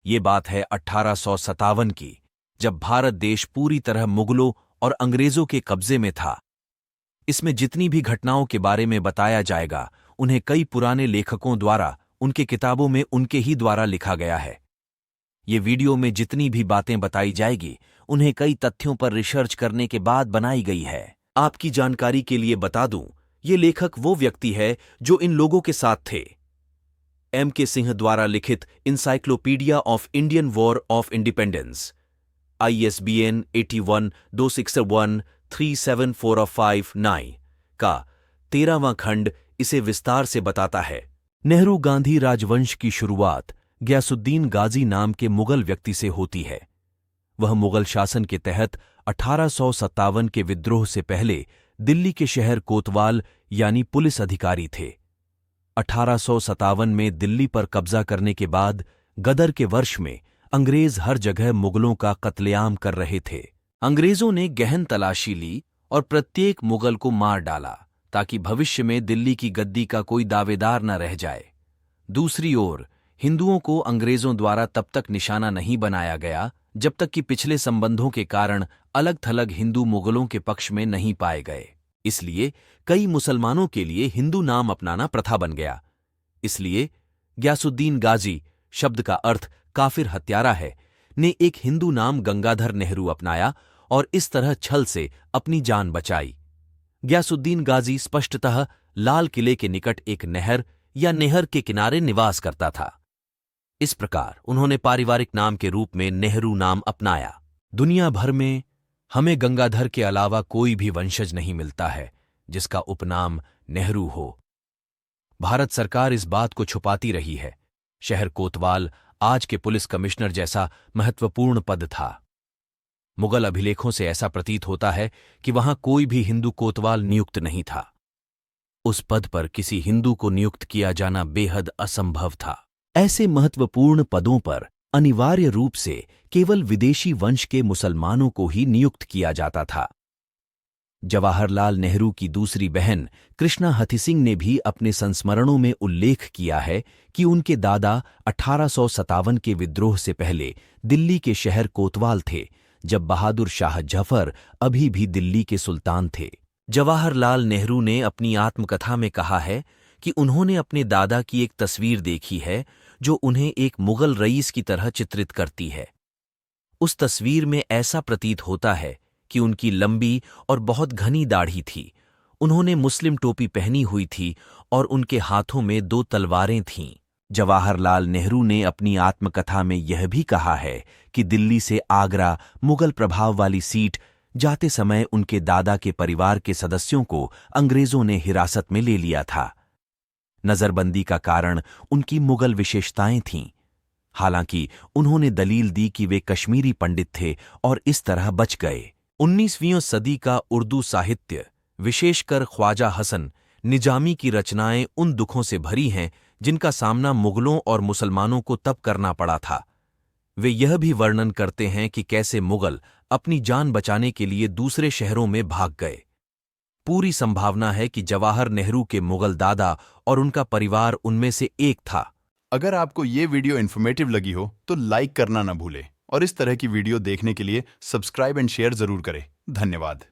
ये बात है 1857 की, जब भारत देश पूरी तरह मुगलों और अंग्रेजों के कब्जे में था। इसमें जितनी भी घटनाओं के बारे में बताया जाएगा, उन्हें कई पुराने लेखकों द्वारा उनके किताबों में उनके ही द्वारा लिखा गया है। ये वीडियो में जितनी भी बातें बताई जाएगी, उन्हें कई तथ्यों पर रिसर्च करने के बाद बनाई गई है। आपकी जानकारी के लिए बता दूं, ये लेखक वो व्यक्ति है जो इन लोगों के साथ थे। M.K. सिंह द्वारा लिखित encyclopedia of Indian war of independence, ISBN 8126137459 का 13वां खंड इसे विस्तार से बताता है। नेहरू गांधी राजवंश की शुरुआत गयासुद्दीन गाजी नाम के मुगल व्यक्ति से होती है। वह मुगल शासन के तहत 1857 के विद्रोह से पहले दिल्ली के शहर कोतवाल यानी पुलिस अधिकारी थे। 1857 में दिल्ली पर कब्जा करने के बाद गदर के वर्ष में अंग्रेज हर जगह मुगलों का कत्लेआम कर रहे थे। अंग्रेजों ने गहन तलाशी ली और प्रत्येक मुगल को मार डाला ताकि भविष्य में दिल्ली की गद्दी का कोई दावेदार न रह जाए। दूसरी ओर हिंदुओं को अंग्रेजों द्वारा तब तक निशाना नहीं बनाया गया जब तक कि पिछले संबंधों के कारण अलग थलग हिंदू मुगलों के पक्ष में नहीं पाए गए। इसलिए कई मुसलमानों के लिए हिंदू नाम अपनाना प्रथा बन गया। इसलिए गयासुद्दीन गाजी, शब्द का अर्थ काफिर हत्यारा है, ने एक हिंदू नाम गंगाधर नेहरू अपनाया और इस तरह छल से अपनी जान बचाई। गयासुद्दीन गाजी स्पष्टतः लाल किले के निकट एक नहर या नेहर के किनारे निवास करता था। इस प्रकार उन्होंने पारिवारिक नाम के रूप में नेहरू नाम अपनाया। दुनिया भर में हमें गंगाधर के अलावा कोई भी वंशज नहीं मिलता है जिसका उपनाम नेहरू हो। भारत सरकार इस बात को छुपाती रही है। शहर कोतवाल आज के पुलिस कमिश्नर जैसा महत्वपूर्ण पद था। मुगल अभिलेखों से ऐसा प्रतीत होता है कि वहां कोई भी हिंदू कोतवाल नियुक्त नहीं था। उस पद पर किसी हिंदू को नियुक्त किया जाना बेहद असंभव था। ऐसे महत्वपूर्ण पदों पर अनिवार्य रूप से केवल विदेशी वंश के मुसलमानों को ही नियुक्त किया जाता था। जवाहरलाल नेहरू की दूसरी बहन कृष्णा हथी सिंह ने भी अपने संस्मरणों में उल्लेख किया है कि उनके दादा 1857 के विद्रोह से पहले दिल्ली के शहर कोतवाल थे, जब बहादुर शाह जफर अभी भी दिल्ली के सुल्तान थे। जवाहरलाल नेहरू ने अपनी आत्मकथा में कहा है कि उन्होंने अपने दादा की एक तस्वीर देखी है जो उन्हें एक मुगल रईस की तरह चित्रित करती है। उस तस्वीर में ऐसा प्रतीत होता है कि उनकी लंबी और बहुत घनी दाढ़ी थी, उन्होंने मुस्लिम टोपी पहनी हुई थी और उनके हाथों में 2 तलवारें थीं। जवाहरलाल नेहरू ने अपनी आत्मकथा में यह भी कहा है कि दिल्ली से आगरा मुगल प्रभाव वाली सीट जाते समय उनके दादा के परिवार के सदस्यों को अंग्रेजों ने हिरासत में ले लिया था। नजरबंदी का कारण उनकी मुगल विशेषताएं थीं। हालांकि उन्होंने दलील दी कि वे कश्मीरी पंडित थे और इस तरह बच गए। 19वीं सदी का उर्दू साहित्य, विशेषकर ख्वाजा हसन निजामी की रचनाएं उन दुखों से भरी हैं जिनका सामना मुगलों और मुसलमानों को तब करना पड़ा था। वे यह भी वर्णन करते हैं कि कैसे मुगल अपनी जान बचाने के लिए दूसरे शहरों में भाग गए। पूरी संभावना है कि जवाहर नेहरू के मुगल दादा और उनका परिवार उनमें से एक था। अगर आपको ये वीडियो इन्फॉर्मेटिव लगी हो तो लाइक करना ना भूलें और इस तरह की वीडियो देखने के लिए सब्सक्राइब एंड शेयर जरूर करें। धन्यवाद।